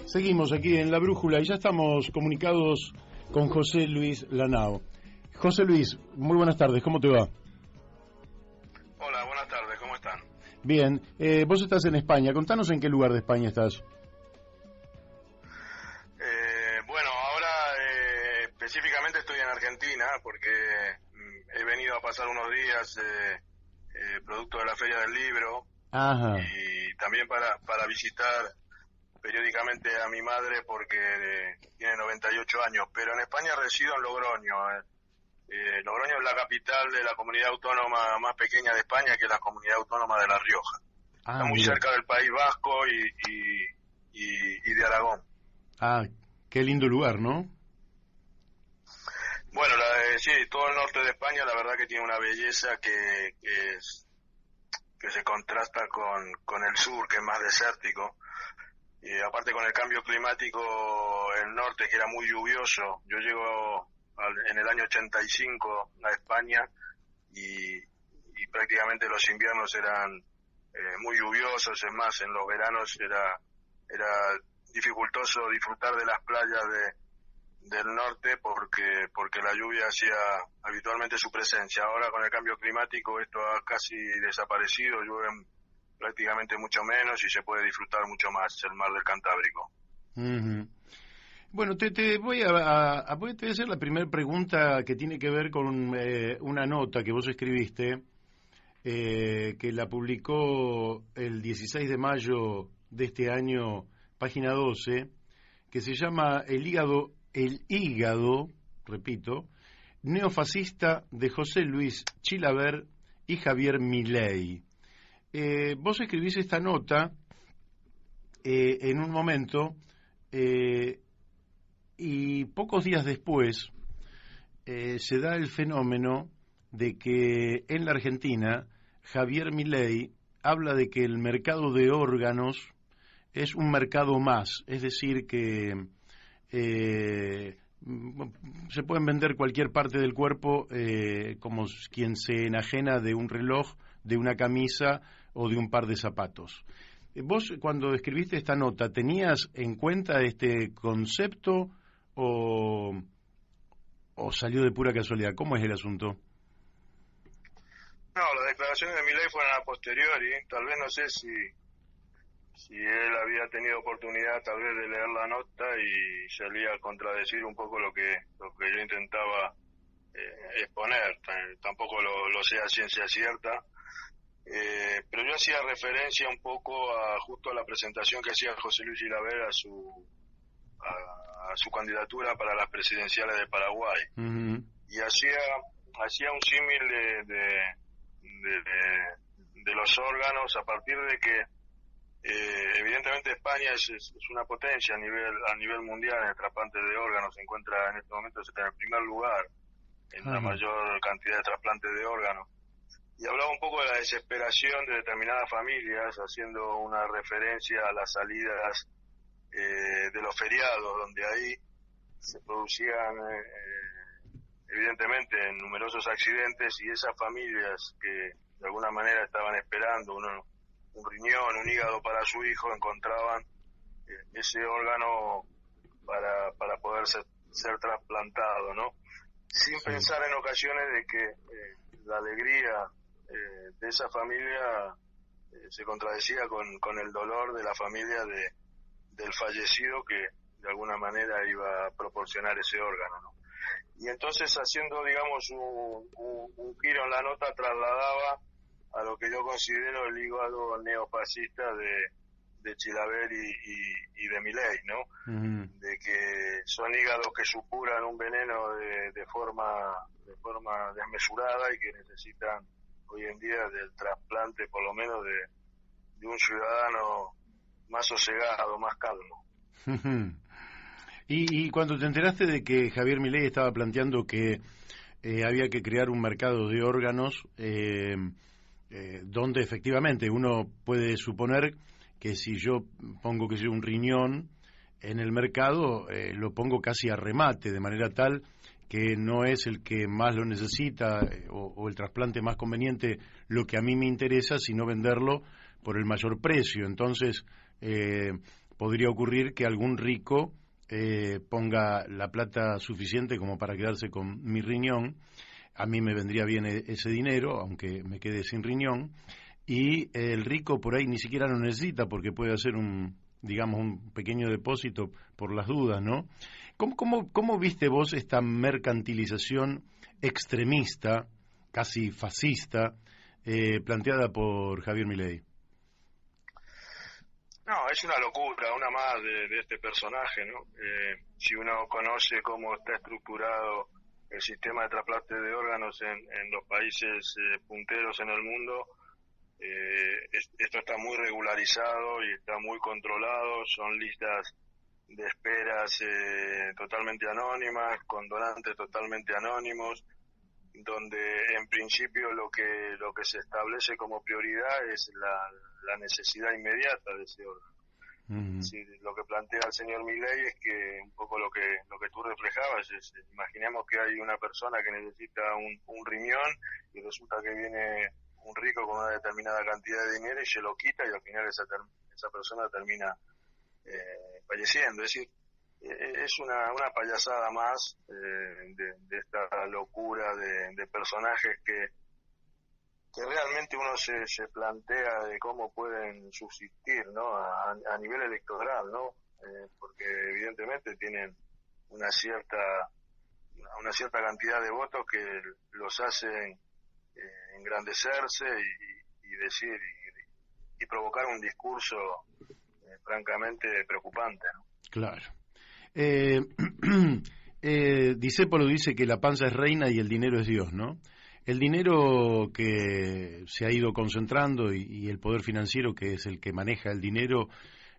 Seguimos aquí en La Brújula y ya estamos comunicados con José Luis Lanao. José Luis, muy buenas tardes, ¿cómo te va? Hola, buenas tardes, ¿cómo están? Bien, vos estás en España, contanos en qué lugar de España estás. Bueno, ahora específicamente estoy en Argentina porque he venido a pasar unos días producto de la Feria del Libro. Ajá. Y también para visitar periódicamente a mi madre porque tiene 98 años, pero en España resido en Logroño. Logroño es la capital de la comunidad autónoma más pequeña de España, que es la comunidad autónoma de La Rioja. Está muy cerca del País Vasco y de Aragón. Ah, qué lindo lugar, ¿no? Bueno, sí, todo el norte de España la verdad que tiene una belleza que se contrasta con el sur, que es más desértico. Y aparte con el cambio climático, el norte que era muy lluvioso. Yo llego en el año 85 a España y prácticamente los inviernos eran muy lluviosos. Es más, en los veranos era dificultoso disfrutar de las playas del norte porque la lluvia hacía habitualmente su presencia. Ahora con el cambio climático esto ha casi desaparecido, llueve prácticamente mucho menos y se puede disfrutar mucho más el mar del Cantábrico. Uh-huh. Bueno, te voy a hacer la primera pregunta que tiene que ver con una nota que vos escribiste, que la publicó el 16 de mayo de este año, página 12, que se llama El hígado, repito, neofascista de José Luis Chilavert y Javier Milei. Vos escribís esta nota en un momento y pocos días después se da el fenómeno de que en la Argentina Javier Milei habla de que el mercado de órganos es un mercado más, es decir que se pueden vender cualquier parte del cuerpo como quien se enajena de un reloj, de una camisa o de un par de zapatos. Vos, cuando escribiste esta nota, ¿tenías en cuenta este concepto o salió de pura casualidad? ¿Cómo es el asunto? No, las declaraciones de Milei fueron a posteriori. Tal vez no sé si él había tenido oportunidad tal vez de leer la nota y salía a contradecir un poco lo que yo intentaba exponer. Tampoco lo sé a ciencia cierta, pero yo hacía referencia un poco justo a la presentación que hacía José Luis Chilavert a su candidatura para las presidenciales de Paraguay. Uh-huh. Y hacía un símil de los órganos a partir de que evidentemente España es una potencia a nivel mundial en el trasplante de órganos. Se encuentra en este momento en el primer lugar en la mayor cantidad de trasplantes de órganos, y hablaba un poco de la desesperación de determinadas familias, haciendo una referencia a las salidas de los feriados, donde ahí se producían evidentemente numerosos accidentes, y esas familias que de alguna manera estaban esperando un riñón, un hígado para su hijo, encontraban ese órgano para poder ser trasplantado, ¿no? Sin pensar en ocasiones de que la alegría de esa familia se contradecía con el dolor de la familia del fallecido, que de alguna manera iba a proporcionar ese órgano, ¿no? Y entonces, haciendo, digamos, un giro en la nota, trasladaba a lo que yo considero el hígado neofascista de Chilavert y de Milei, ¿no? Uh-huh. De que son hígados que supuran un veneno de forma desmesurada y que necesitan hoy en día del trasplante, por lo menos de un ciudadano más sosegado, más calmo. Uh-huh. Y cuando te enteraste de que Javier Milei estaba planteando que había que crear un mercado de órganos, donde efectivamente uno puede suponer que si yo pongo que sea un riñón en el mercado, lo pongo casi a remate, de manera tal que no es el que más lo necesita o el trasplante más conveniente lo que a mí me interesa, sino venderlo por el mayor precio. Entonces, podría ocurrir que algún rico ponga la plata suficiente como para quedarse con mi riñón. A mí me vendría bien ese dinero, aunque me quede sin riñón, y el rico por ahí ni siquiera lo necesita porque puede hacer digamos, un pequeño depósito por las dudas, ¿no? ¿Cómo viste vos esta mercantilización extremista, casi fascista, planteada por Javier Milei? No, es una locura, una más de este personaje, ¿no? Si uno conoce cómo está estructurado el sistema de trasplante de órganos en los países punteros en el mundo, esto está muy regularizado y está muy controlado, son listas de esperas totalmente anónimas, con donantes totalmente anónimos, donde en principio lo que se establece como prioridad es la necesidad inmediata de ese órgano. Uh-huh. Sí, lo que plantea el señor Milei es que un poco lo que tú reflejabas es, imaginemos que hay una persona que necesita un riñón y resulta que viene un rico con una determinada cantidad de dinero y se lo quita y al final esa persona termina falleciendo. Es decir, es una payasada más de esta locura de personajes que realmente uno se plantea de cómo pueden subsistir, ¿no? A nivel electoral, ¿no? Porque evidentemente tienen una cierta cantidad de votos que los hacen engrandecerse y decir y provocar un discurso francamente preocupante, ¿no? Claro. Discépolo dice que la panza es reina y el dinero es Dios, ¿no? El dinero que se ha ido concentrando y el poder financiero, que es el que maneja el dinero,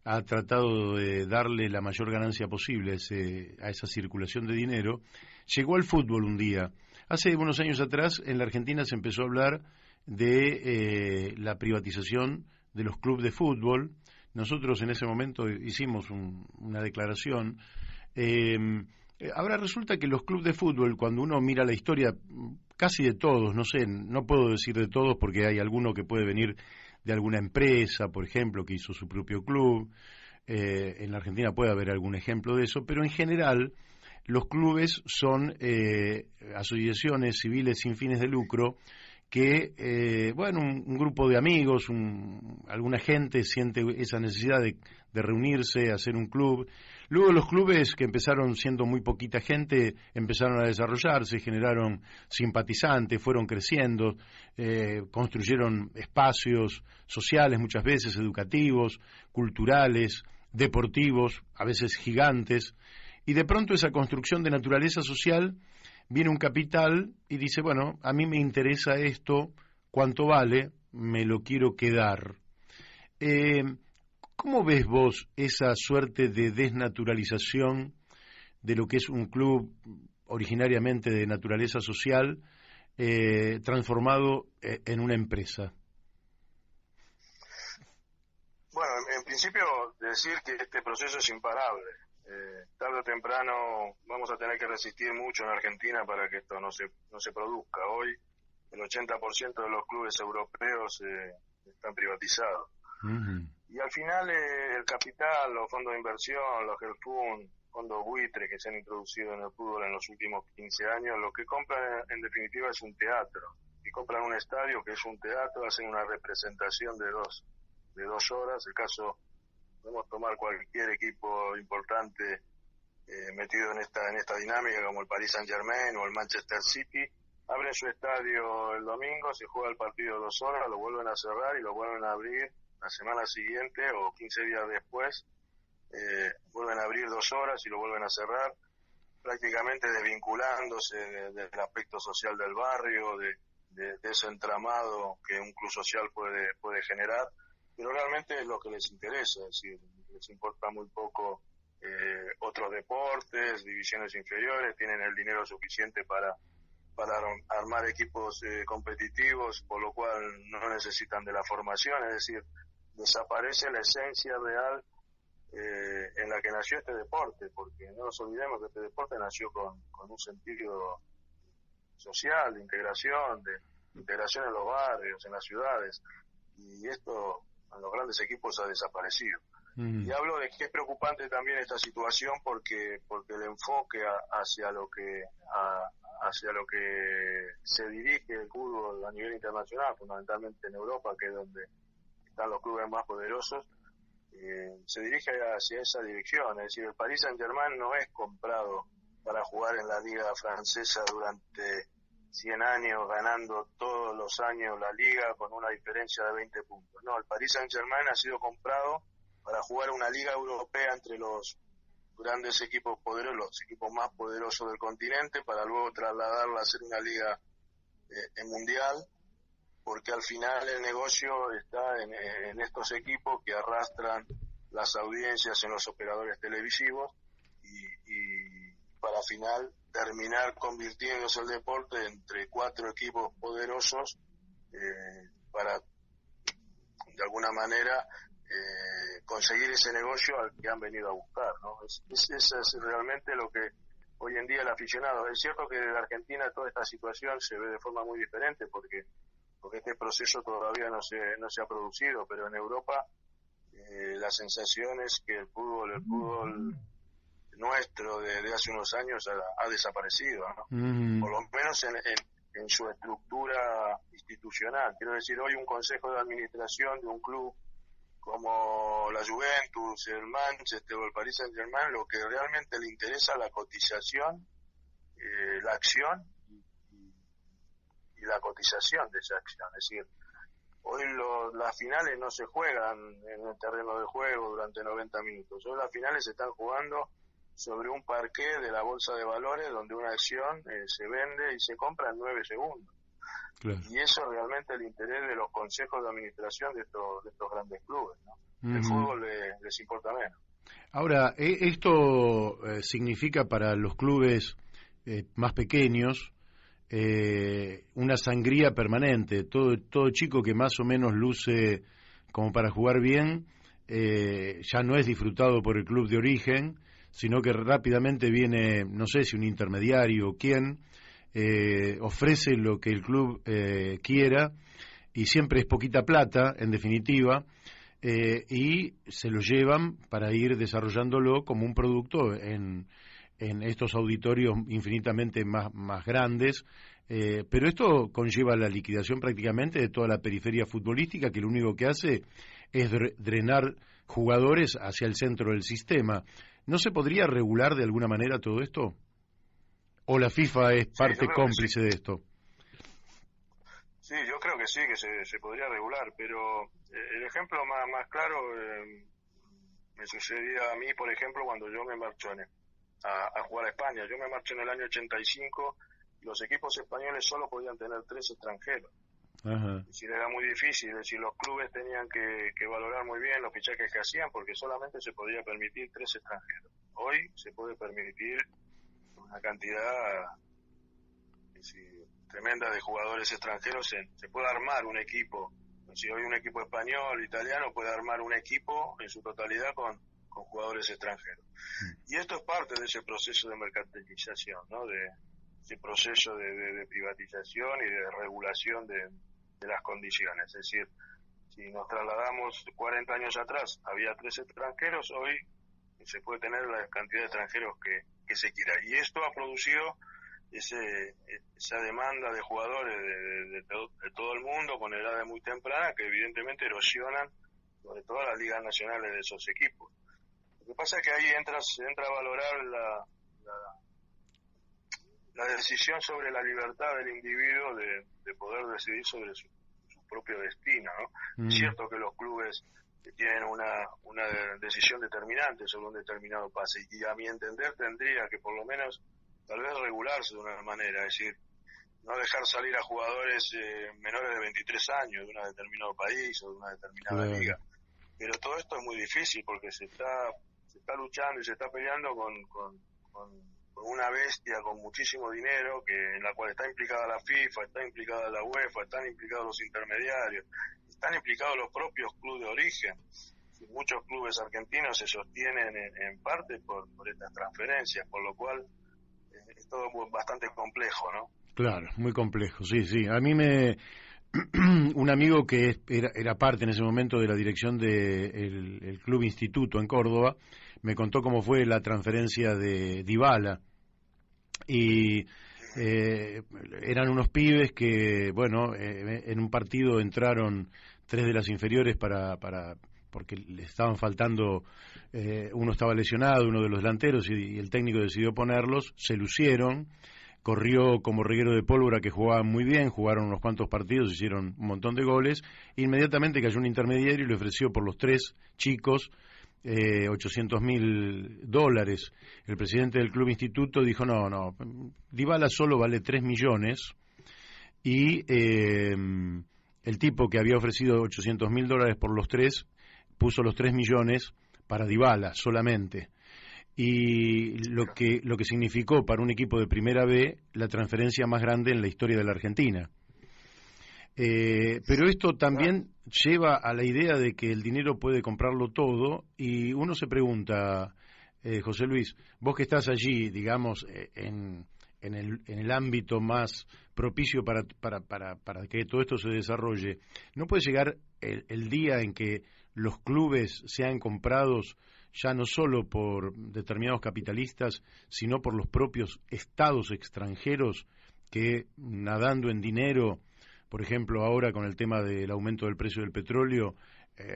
ha tratado de darle la mayor ganancia posible a esa circulación de dinero. Llegó al fútbol un día. Hace unos años atrás, en la Argentina se empezó a hablar de la privatización de los clubes de fútbol. Nosotros en ese momento hicimos una declaración. Ahora resulta que los clubes de fútbol, cuando uno mira la historia casi de todos, no sé, no puedo decir de todos porque hay alguno que puede venir de alguna empresa, por ejemplo, que hizo su propio club. En la Argentina puede haber algún ejemplo de eso, pero en general los clubes son asociaciones civiles sin fines de lucro que, un grupo de amigos, alguna gente siente esa necesidad de reunirse, hacer un club. Luego los clubes, que empezaron siendo muy poquita gente, empezaron a desarrollarse, generaron simpatizantes, fueron creciendo, construyeron espacios sociales, muchas veces educativos, culturales, deportivos, a veces gigantes, y de pronto esa construcción de naturaleza social, viene un capital y dice, bueno, a mí me interesa esto, ¿cuánto vale? Me lo quiero quedar. ¿Cómo ves vos esa suerte de desnaturalización de lo que es un club originariamente de naturaleza social transformado en una empresa? Bueno, en principio decir que este proceso es imparable. Tarde o temprano vamos a tener que resistir mucho en Argentina para que esto no se produzca. Hoy el 80% de los clubes europeos están privatizados. Uh-huh. Y al final el capital, los fondos de inversión, los fondos buitre que se han introducido en el fútbol en los últimos 15 años, lo que compran en definitiva es un teatro. Y compran un estadio que es un teatro, hacen una representación de dos horas. El caso, podemos tomar cualquier equipo importante metido en esta dinámica, como el Paris Saint-Germain o el Manchester City. Abren su estadio el domingo, se juega el partido 2 horas, lo vuelven a cerrar y lo vuelven a abrir la semana siguiente o 15 días después. Vuelven a abrir 2 horas y lo vuelven a cerrar, prácticamente desvinculándose del aspecto social del barrio, de ese entramado que un club social puede generar, pero realmente es lo que les interesa, es decir, les importa muy poco otros deportes, divisiones inferiores, tienen el dinero suficiente para armar equipos competitivos, por lo cual no necesitan de la formación, es decir, desaparece la esencia real en la que nació este deporte, porque no nos olvidemos que este deporte nació con un sentido social, de integración en los barrios, en las ciudades, y esto en los grandes equipos ha desaparecido. Y hablo de que es preocupante también esta situación porque el enfoque hacia lo que se dirige el fútbol a nivel internacional, fundamentalmente en Europa, que es donde están los clubes más poderosos, se dirige hacia esa dirección. Es decir, el Paris Saint-Germain no es comprado para jugar en la liga francesa durante 100 años, ganando todos los años la liga con una diferencia de 20 puntos. No, el Paris Saint-Germain ha sido comprado para jugar una liga europea entre los grandes equipos poderosos, los equipos más poderosos del continente, para luego trasladarla a ser una liga mundial, porque al final el negocio está en estos equipos que arrastran las audiencias en los operadores televisivos y para al final terminar convirtiéndose el deporte entre 4 equipos poderosos para de alguna manera conseguir ese negocio al que han venido a buscar, ¿no? Eso es realmente lo que hoy en día el aficionado. Es cierto que en Argentina toda esta situación se ve de forma muy diferente porque este proceso todavía no se ha producido, pero en Europa la sensación es que el fútbol nuestro de hace unos años ha desaparecido, ¿no? Por lo menos en su estructura institucional. Quiero decir, hoy un consejo de administración de un club como la Juventus, el Manchester o el Paris Saint-Germain, lo que realmente le interesa es la cotización, la acción y la cotización de esa acción. Es decir, hoy las finales no se juegan en el terreno de juego durante 90 minutos. Hoy las finales se están jugando sobre un parqué de la bolsa de valores donde una acción se vende y se compra en 9 segundos. Claro. Y eso es realmente el interés de los consejos de administración de estos grandes clubes, ¿no? El fútbol les importa menos. Ahora, esto significa para los clubes más pequeños una sangría permanente. Todo chico que más o menos luce como para jugar bien ya no es disfrutado por el club de origen, sino que rápidamente viene, no sé si un intermediario o quién, ofrece lo que el club quiera, y siempre es poquita plata, en definitiva, y se lo llevan para ir desarrollándolo como un producto en estos auditorios infinitamente más grandes, pero esto conlleva la liquidación prácticamente de toda la periferia futbolística, que lo único que hace es drenar jugadores hacia el centro del sistema. ¿No se podría regular de alguna manera todo esto? ¿O la FIFA es parte cómplice de esto? Sí, yo creo que sí, que se podría regular, pero el ejemplo más claro me sucedía a mí, por ejemplo, cuando yo me marcho a jugar a España. Yo me marché en el año 85 y los equipos españoles solo podían tener 3 extranjeros. Ajá. Es decir, era muy difícil, es decir, los clubes tenían que valorar muy bien los fichajes que hacían porque solamente se podía permitir 3 extranjeros. Hoy se puede permitir una cantidad tremenda de jugadores extranjeros. Se puede armar un equipo. Si hoy un equipo español, italiano, puede armar un equipo en su totalidad con jugadores extranjeros. Y esto es parte de ese proceso de mercantilización, ¿no? De ese proceso de privatización y de regulación de las condiciones. Es decir, si nos trasladamos 40 años atrás, había 3 extranjeros, hoy se puede tener la cantidad de extranjeros que se quiera. Y esto ha producido esa demanda de jugadores de todo el mundo con edades muy tempranas que evidentemente erosionan sobre todo las ligas nacionales de esos equipos. Lo que pasa es que ahí se entra a valorar la decisión sobre la libertad del individuo de poder decidir sobre su propio destino, ¿no? Es cierto que los clubes tienen una decisión determinante sobre un determinado pase y a mi entender tendría que por lo menos tal vez regularse de una manera, es decir, no dejar salir a jugadores menores de 23 años de un determinado país o de una determinada liga. Pero todo esto es muy difícil porque se está luchando y se está peleando con una bestia con muchísimo dinero en la cual está implicada la FIFA, está implicada la UEFA, están implicados los intermediarios, están implicados los propios clubes de origen. Muchos clubes argentinos se sostienen en parte por estas transferencias, por lo cual es todo bastante complejo, ¿no? Claro, muy complejo, sí. A mí me un amigo que era parte en ese momento de la dirección del el Club Instituto en Córdoba, me contó cómo fue la transferencia de Dybala. Y eran unos pibes que, bueno, en un partido entraron 3 de las inferiores porque le estaban faltando, uno estaba lesionado, uno de los delanteros, y el técnico decidió ponerlos, se lucieron, corrió como reguero de pólvora, que jugaban muy bien, jugaron unos cuantos partidos, hicieron un montón de goles. Inmediatamente cayó un intermediario y le ofreció por los 3 chicos $800.000. El presidente del Club Instituto dijo, no, Dybala solo vale 3 millones, y el tipo que había ofrecido $800.000 por los 3, puso los 3 millones para Dybala solamente. Y lo que significó para un equipo de Primera B la transferencia más grande en la historia de la Argentina. Pero esto también lleva a la idea de que el dinero puede comprarlo todo, y uno se pregunta, José Luis, vos que estás allí, digamos, en el ámbito más propicio para que todo esto se desarrolle, ¿no puede llegar el día en que los clubes sean comprados ya no solo por determinados capitalistas, sino por los propios estados extranjeros que, nadando en dinero, por ejemplo, ahora con el tema del aumento del precio del petróleo,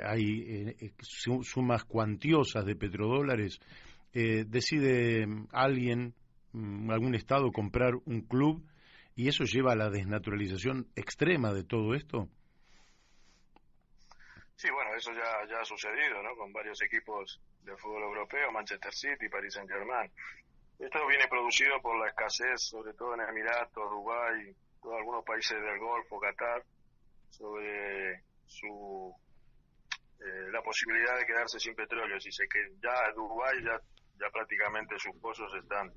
hay sumas cuantiosas de petrodólares, decide alguien, algún estado, comprar un club, y eso lleva a la desnaturalización extrema de todo esto? Sí, bueno, eso ya ha sucedido, ¿no? Con varios equipos de fútbol europeo, Manchester City, Paris Saint-Germain. Esto viene producido por la escasez, sobre todo en Emiratos, Dubái, todos algunos países del Golfo, Qatar, sobre la posibilidad de quedarse sin petróleo. Si se que ya Dubái ya prácticamente sus pozos están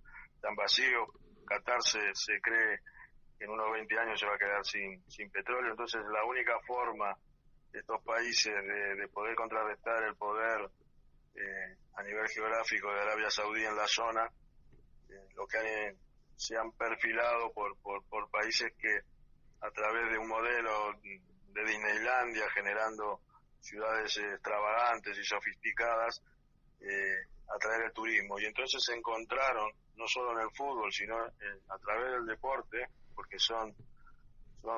vacíos. Qatar se cree que en unos 20 años se va a quedar sin petróleo. Entonces la única forma de estos países de poder contrarrestar el poder a nivel geográfico de Arabia Saudí en la zona, lo que se han perfilado por países que, a través de un modelo de Disneylandia, generando ciudades extravagantes y sofisticadas, atraer el turismo. Y entonces se encontraron, no solo en el fútbol, sino a través del deporte, porque son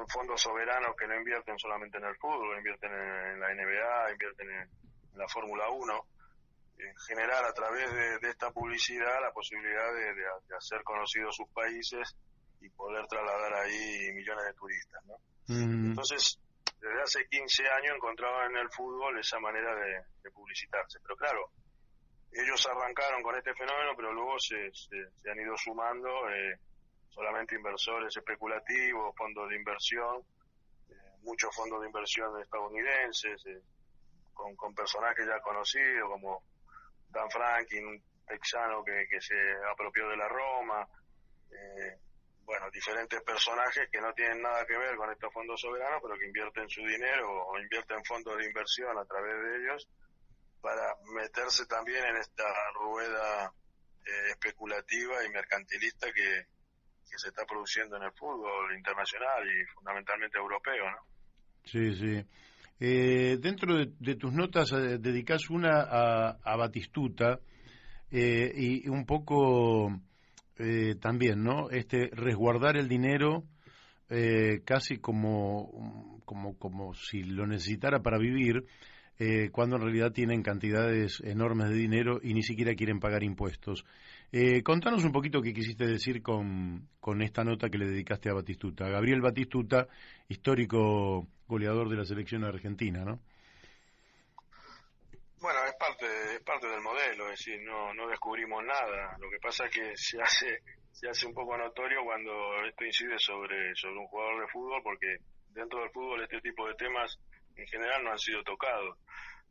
fondos soberanos que no invierten solamente en el fútbol, invierten en la NBA, invierten en la Fórmula 1, generar a través de esta publicidad la posibilidad de hacer conocidos sus países y poder trasladar ahí millones de turistas, ¿no? Entonces, desde hace 15 años encontraban en el fútbol esa manera de publicitarse. Pero claro, ellos arrancaron con este fenómeno, pero luego se han ido sumando solamente inversores especulativos, fondos de inversión, muchos fondos de inversión estadounidenses, con personajes ya conocidos como Dan Franklin, un texano que se apropió de la Roma, bueno, diferentes personajes que no tienen nada que ver con estos fondos soberanos, pero que invierten su dinero o invierten fondos de inversión a través de ellos para meterse también en esta rueda especulativa y mercantilista que se está produciendo en el fútbol internacional y fundamentalmente europeo, ¿no? Sí, sí. Dentro de tus notas dedicás una a Batistuta, y un poco también, ¿no? Resguardar el dinero, casi como si lo necesitara para vivir, cuando en realidad tienen cantidades enormes de dinero y ni siquiera quieren pagar impuestos. Contanos un poquito qué quisiste decir con esta nota que le dedicaste a Batistuta. Gabriel Batistuta, histórico goleador de la selección argentina, ¿no? Bueno, es parte del modelo, es decir, no descubrimos nada. Lo que pasa es que se hace un poco notorio cuando esto incide sobre un jugador de fútbol, porque dentro del fútbol este tipo de temas en general no han sido tocados,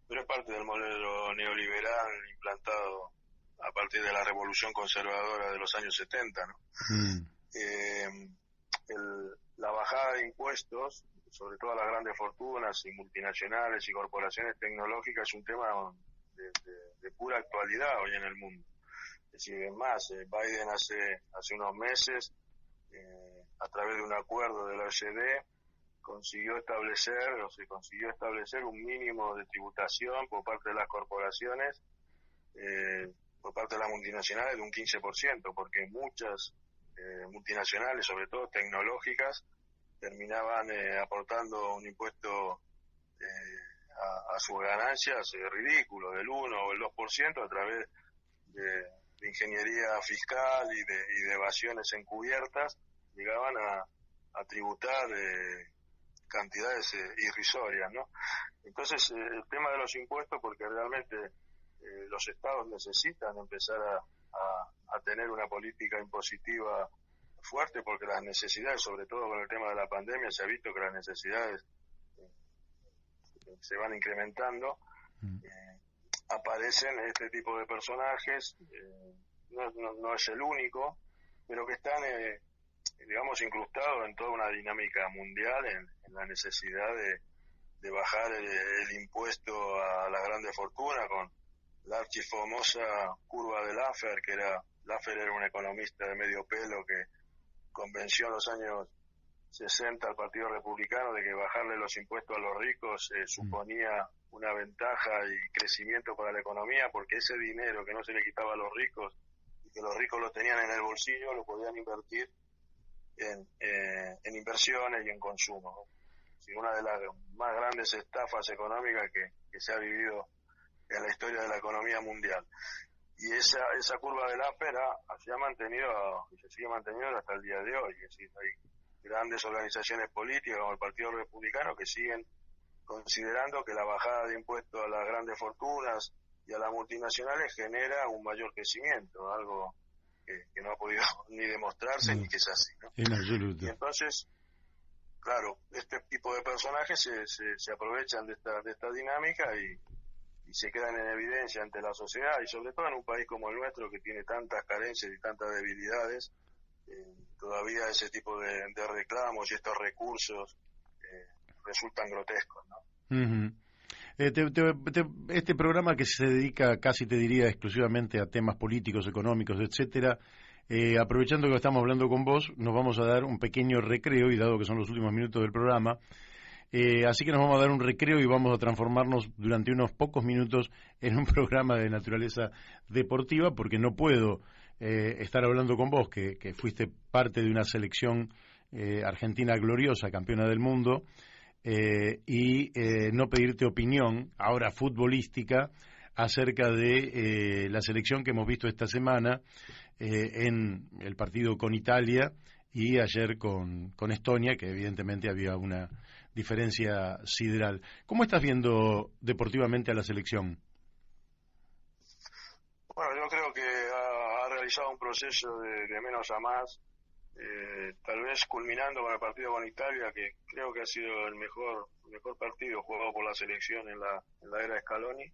pero es parte del modelo neoliberal implantado a partir de la revolución conservadora de los años 70, ¿no? La bajada de impuestos, sobre todo a las grandes fortunas y multinacionales y corporaciones tecnológicas, es un tema de pura actualidad hoy en el mundo. Es decir, es más, Biden hace unos meses, a través de un acuerdo de la OECD, se consiguió establecer un mínimo de tributación por parte de las corporaciones, por parte de las multinacionales de un 15%, porque muchas multinacionales, sobre todo tecnológicas, terminaban aportando un impuesto a sus ganancias ridículo, del 1 o el 2%, a través de ingeniería fiscal y de evasiones encubiertas, llegaban a tributar cantidades irrisorias, ¿no? Entonces, el tema de los impuestos, porque realmente los estados necesitan empezar a tener una política impositiva fuerte, porque las necesidades, sobre todo con el tema de la pandemia, se ha visto que las necesidades se van incrementando. Aparecen este tipo de personajes, no es el único, pero que están digamos incrustados en toda una dinámica mundial, en la necesidad de bajar el impuesto a las grandes fortunas, con la archifamosa curva de Laffer, Laffer era un economista de medio pelo que convenció en los años 60 al Partido Republicano de que bajarle los impuestos a los ricos suponía una ventaja y crecimiento para la economía, porque ese dinero que no se le quitaba a los ricos y que los ricos lo tenían en el bolsillo, lo podían invertir en inversiones y en consumo, ¿no? Sí, una de las más grandes estafas económicas que se ha vivido en la historia de la economía mundial. Y esa curva de Laffer se ha mantenido y se sigue manteniendo hasta el día de hoy. Es decir, hay grandes organizaciones políticas como el Partido Republicano que siguen considerando que la bajada de impuestos a las grandes fortunas y a las multinacionales genera un mayor crecimiento, algo que no ha podido ni demostrarse ni que es así, ¿no? En absoluto. Y entonces, claro, este tipo de personajes se aprovechan de esta dinámica y se quedan en evidencia ante la sociedad, y sobre todo en un país como el nuestro, que tiene tantas carencias y tantas debilidades. Todavía ese tipo de reclamos y estos recursos resultan grotescos, ¿no? Uh-huh. Este programa, que se dedica, casi te diría, exclusivamente a temas políticos, económicos, etcétera, aprovechando que estamos hablando con vos, nos vamos a dar un pequeño recreo, y dado que son los últimos minutos del programa, así que nos vamos a dar un recreo y vamos a transformarnos durante unos pocos minutos en un programa de naturaleza deportiva, porque no puedo estar hablando con vos, que fuiste parte de una selección argentina gloriosa, campeona del mundo, y no pedirte opinión, ahora futbolística, acerca de la selección que hemos visto esta semana en el partido con Italia y ayer con Estonia, que evidentemente había una diferencia sideral. ¿Cómo estás viendo deportivamente a la selección? Bueno, yo creo que ha realizado un proceso de menos a más, tal vez culminando con el partido con Italia, que creo que ha sido el mejor partido jugado por la selección en la era Scaloni,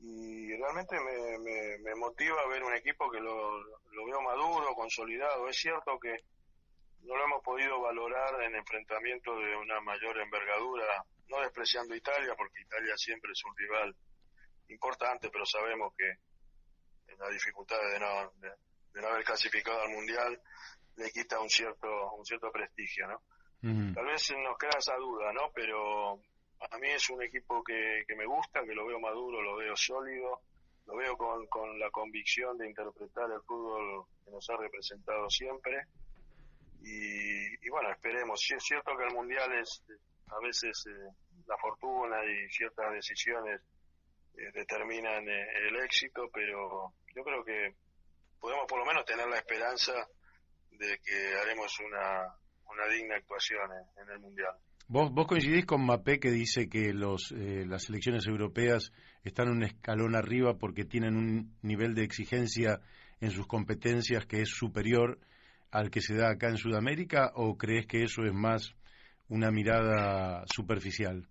y realmente me motiva ver un equipo que lo veo maduro, consolidado. Es cierto que no lo hemos podido valorar en enfrentamientos de una mayor envergadura, no despreciando Italia, porque Italia siempre es un rival importante, pero sabemos que la dificultad de no haber clasificado al Mundial le quita un cierto prestigio, ¿no? Uh-huh. Tal vez nos queda esa duda, ¿no? Pero a mí es un equipo que me gusta, que lo veo maduro, lo veo sólido, lo veo con la convicción de interpretar el fútbol que nos ha representado siempre. Y bueno, esperemos. Sí, es cierto que el Mundial es a veces la fortuna y ciertas decisiones determinan el éxito, pero yo creo que podemos por lo menos tener la esperanza de que haremos una digna actuación en el Mundial. ¿Vos coincidís con Mbappé, que dice que las selecciones europeas están un escalón arriba porque tienen un nivel de exigencia en sus competencias que es superior al que se da acá en Sudamérica, o crees que eso es más una mirada superficial?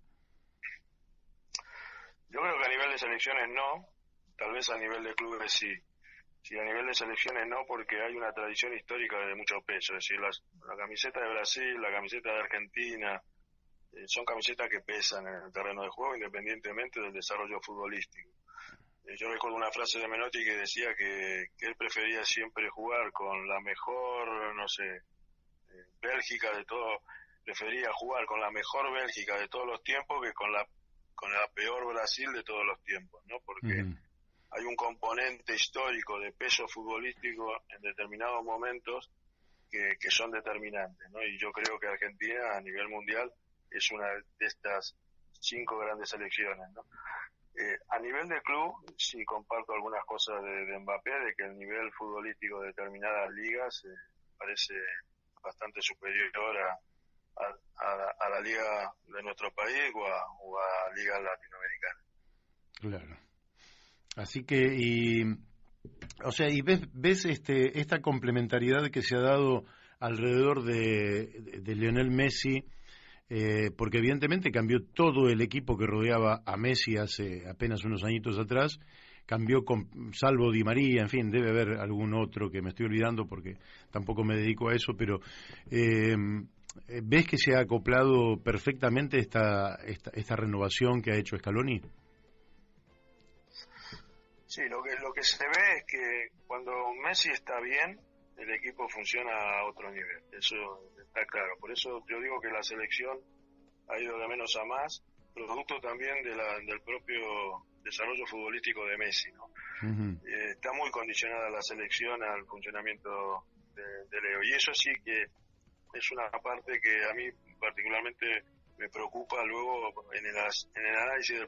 Yo creo que a nivel de selecciones no, tal vez a nivel de clubes sí. Sí, a nivel de selecciones no, porque hay una tradición histórica de mucho peso. Es decir, la camiseta de Brasil, la camiseta de Argentina, son camisetas que pesan en el terreno de juego, independientemente del desarrollo futbolístico. Yo recuerdo una frase de Menotti que decía que él prefería siempre jugar con la mejor, Bélgica de todo prefería jugar con la mejor Bélgica de todos los tiempos que con la peor Brasil de todos los tiempos, ¿no? Porque hay un componente histórico de peso futbolístico en determinados momentos que son determinantes, ¿no? Y yo creo que Argentina a nivel mundial es una de estas 5 grandes selecciones, ¿no? A nivel de club, sí comparto algunas cosas de Mbappé, de que el nivel futbolístico de determinadas ligas parece bastante superior a la liga de nuestro país o a ligas latinoamericanas. Claro. Así que, o sea, y ves esta complementariedad que se ha dado alrededor de Lionel Messi, porque evidentemente cambió todo el equipo que rodeaba a Messi hace apenas unos añitos atrás, cambió salvo Di María, en fin, debe haber algún otro que me estoy olvidando porque tampoco me dedico a eso, pero ¿ves que se ha acoplado perfectamente esta renovación que ha hecho Scaloni? Sí, lo que se ve es que cuando Messi está bien, el equipo funciona a otro nivel, eso está claro. Por eso yo digo que la selección ha ido de menos a más, producto también del propio desarrollo futbolístico de Messi, ¿no? Está muy condicionada la selección al funcionamiento de Leo, y eso sí que es una parte que a mí particularmente me preocupa luego en el análisis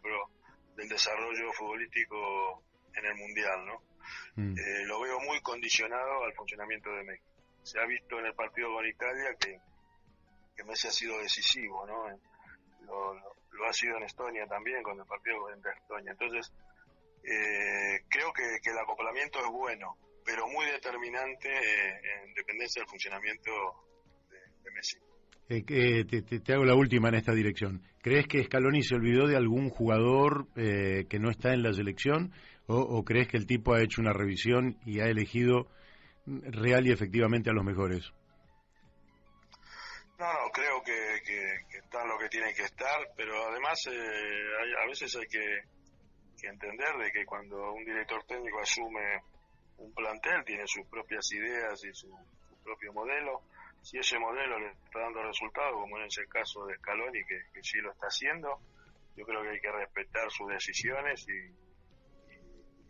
del desarrollo futbolístico en el Mundial, ¿no? Lo veo muy condicionado al funcionamiento de Messi. Se ha visto en el partido con Italia que Messi ha sido decisivo, ¿no? Lo ha sido en Estonia también, con el partido contra Estonia. Entonces, creo que el acoplamiento es bueno, pero muy determinante en dependencia del funcionamiento de Messi. Te hago la última en esta dirección. ¿Crees que Scaloni se olvidó de algún jugador que no está en la selección? ¿O crees que el tipo ha hecho una revisión y ha elegido real y efectivamente a los mejores? No, creo que están lo que tienen que estar, pero además a veces hay que entender de que cuando un director técnico asume un plantel, tiene sus propias ideas y su propio modelo. Si ese modelo le está dando resultados, como en ese caso de Scaloni, que sí lo está haciendo, yo creo que hay que respetar sus decisiones y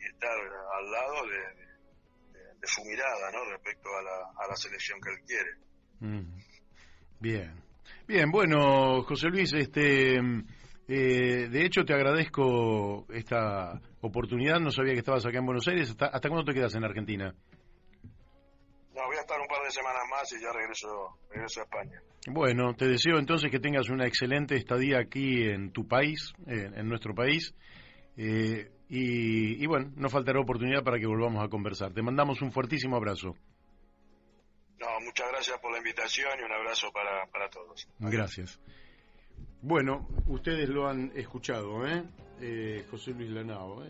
estar al lado de su mirada, ¿no? Respecto a la selección que él quiere. Bien, bueno, José Luis, de hecho te agradezco esta oportunidad, no sabía que estabas acá en Buenos Aires. ¿Hasta cuándo te quedas en Argentina? No, voy a estar un par de semanas más y ya regreso a España. Bueno, te deseo entonces que tengas una excelente estadía aquí en tu país, en nuestro país, y bueno, no faltará oportunidad para que volvamos a conversar. Te mandamos un fuertísimo abrazo. No, muchas gracias por la invitación y un abrazo para todos. Gracias. Bueno, ustedes lo han escuchado, José Luis Lanao,